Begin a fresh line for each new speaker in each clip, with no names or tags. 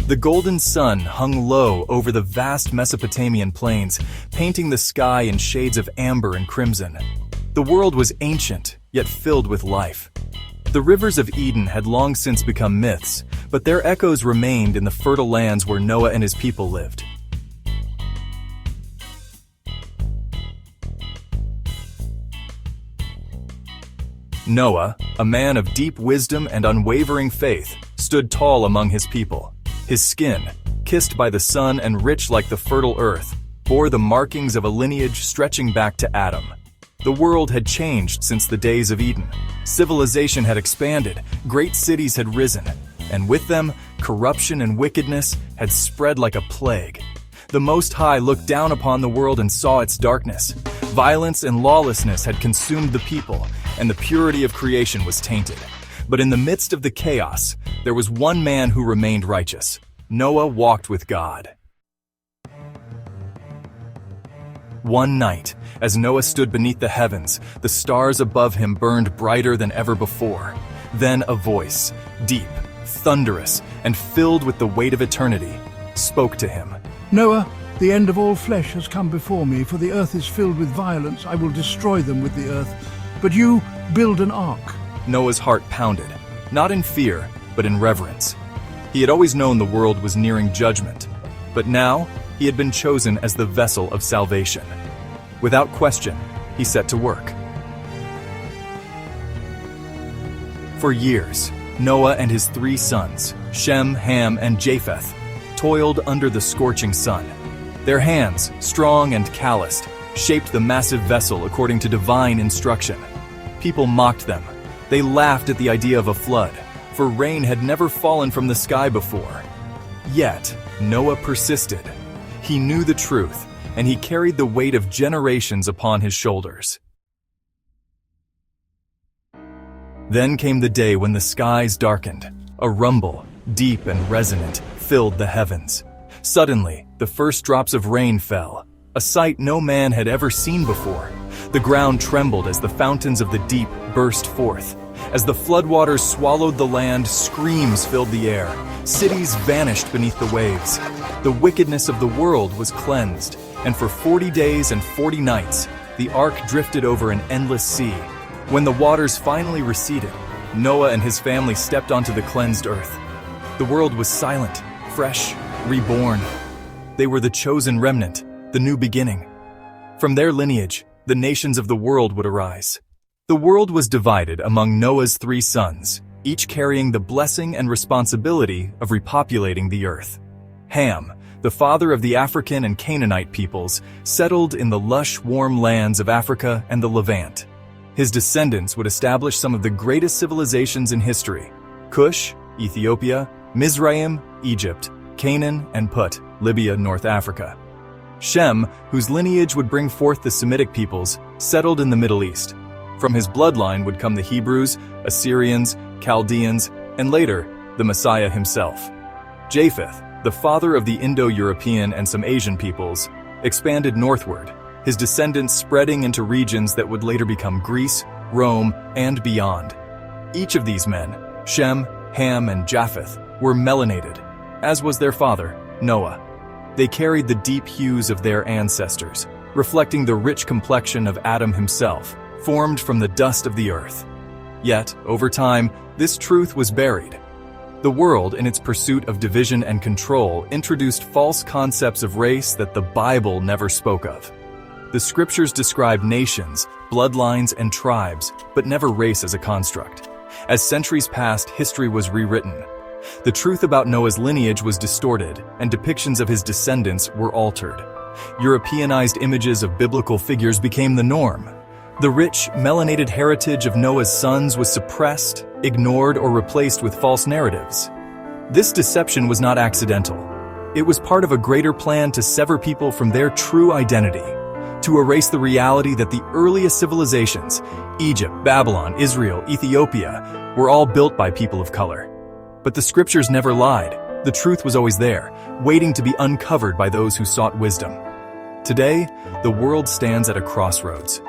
The golden sun hung low over the vast Mesopotamian plains, painting the sky in shades of amber and crimson. The world was ancient, yet filled with life. The rivers of Eden had long since become myths, but their echoes remained in the fertile lands where Noah and his people lived. Noah, a man of deep wisdom and unwavering faith, stood tall among his people. His skin, kissed by the sun and rich like the fertile earth, bore the markings of a lineage stretching back to Adam. The world had changed since the days of Eden. Civilization had expanded, great cities had risen, and with them, corruption and wickedness had spread like a plague. The Most High looked down upon the world and saw its darkness. Violence and lawlessness had consumed the people, and the purity of creation was tainted. But in the midst of the chaos, there was one man who remained righteous. Noah walked with God. One night, as Noah stood beneath the heavens, the stars above him burned brighter than ever before. Then a voice, deep, thunderous, and filled with the weight of eternity, spoke to him.
Noah, the end of all flesh has come before me, for the earth is filled with violence. I will destroy them with the earth. But you build an ark.
Noah's heart pounded, not in fear, but in reverence. He had always known the world was nearing judgment, but now he had been chosen as the vessel of salvation. Without question, he set to work. For years, Noah and his 3 sons, Shem, Ham, and Japheth, toiled under the scorching sun. Their hands, strong and calloused, shaped the massive vessel according to divine instruction. People mocked them. They laughed at the idea of a flood, for rain had never fallen from the sky before. Yet, Noah persisted. He knew the truth, and he carried the weight of generations upon his shoulders. Then came the day when the skies darkened. A rumble, deep and resonant, filled the heavens. Suddenly, the first drops of rain fell, a sight no man had ever seen before. The ground trembled as the fountains of the deep burst forth. As the floodwaters swallowed the land, screams filled the air. Cities vanished beneath the waves. The wickedness of the world was cleansed, and for 40 days and 40 nights, the ark drifted over an endless sea. When the waters finally receded, Noah and his family stepped onto the cleansed earth. The world was silent, fresh, reborn. They were the chosen remnant, the new beginning. From their lineage, the nations of the world would arise. The world was divided among Noah's 3 sons, each carrying the blessing and responsibility of repopulating the earth. Ham, the father of the African and Canaanite peoples, settled in the lush, warm lands of Africa and the Levant. His descendants would establish some of the greatest civilizations in history: Cush, Ethiopia, Mizraim, Egypt, Canaan, and Put, Libya, North Africa. Shem, whose lineage would bring forth the Semitic peoples, settled in the Middle East. From his bloodline would come the Hebrews, Assyrians, Chaldeans, and later, the Messiah himself. Japheth, the father of the Indo-European and some Asian peoples, expanded northward, his descendants spreading into regions that would later become Greece, Rome, and beyond. Each of these men, Shem, Ham, and Japheth, were melanated, as was their father, Noah. They carried the deep hues of their ancestors, reflecting the rich complexion of Adam himself, formed from the dust of the earth. Yet, over time, this truth was buried. The world, in its pursuit of division and control, introduced false concepts of race that the Bible never spoke of. The scriptures describe nations, bloodlines, and tribes, but never race as a construct. As centuries passed, history was rewritten. The truth about Noah's lineage was distorted, and depictions of his descendants were altered. Europeanized images of biblical figures became the norm. The rich, melanated heritage of Noah's sons was suppressed, ignored, or replaced with false narratives. This deception was not accidental. It was part of a greater plan to sever people from their true identity, to erase the reality that the earliest civilizations, Egypt, Babylon, Israel, Ethiopia, were all built by people of color. But the scriptures never lied. The truth was always there, waiting to be uncovered by those who sought wisdom. Today, the world stands at a crossroads.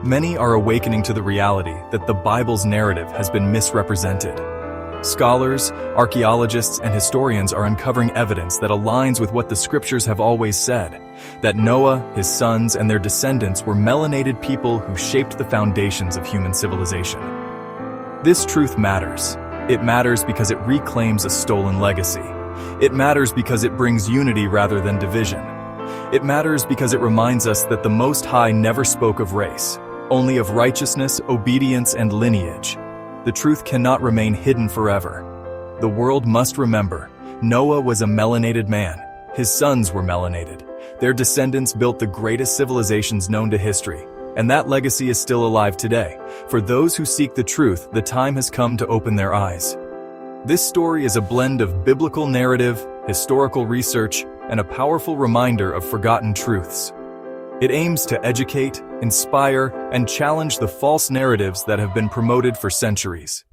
Many are awakening to the reality that the Bible's narrative has been misrepresented. Scholars, archaeologists, and historians are uncovering evidence that aligns with what the scriptures have always said, that Noah, his sons, and their descendants were melanated people who shaped the foundations of human civilization. This truth matters. It matters because it reclaims a stolen legacy. It matters because it brings unity rather than division. It matters because it reminds us that the Most High never spoke of race, only of righteousness, obedience, and lineage. The truth cannot remain hidden forever. The world must remember, Noah was a melanated man. His sons were melanated. Their descendants built the greatest civilizations known to history, and that legacy is still alive today. For those who seek the truth, the time has come to open their eyes. This story is a blend of biblical narrative, historical research, and a powerful reminder of forgotten truths. It aims to educate, inspire, and challenge the false narratives that have been promoted for centuries.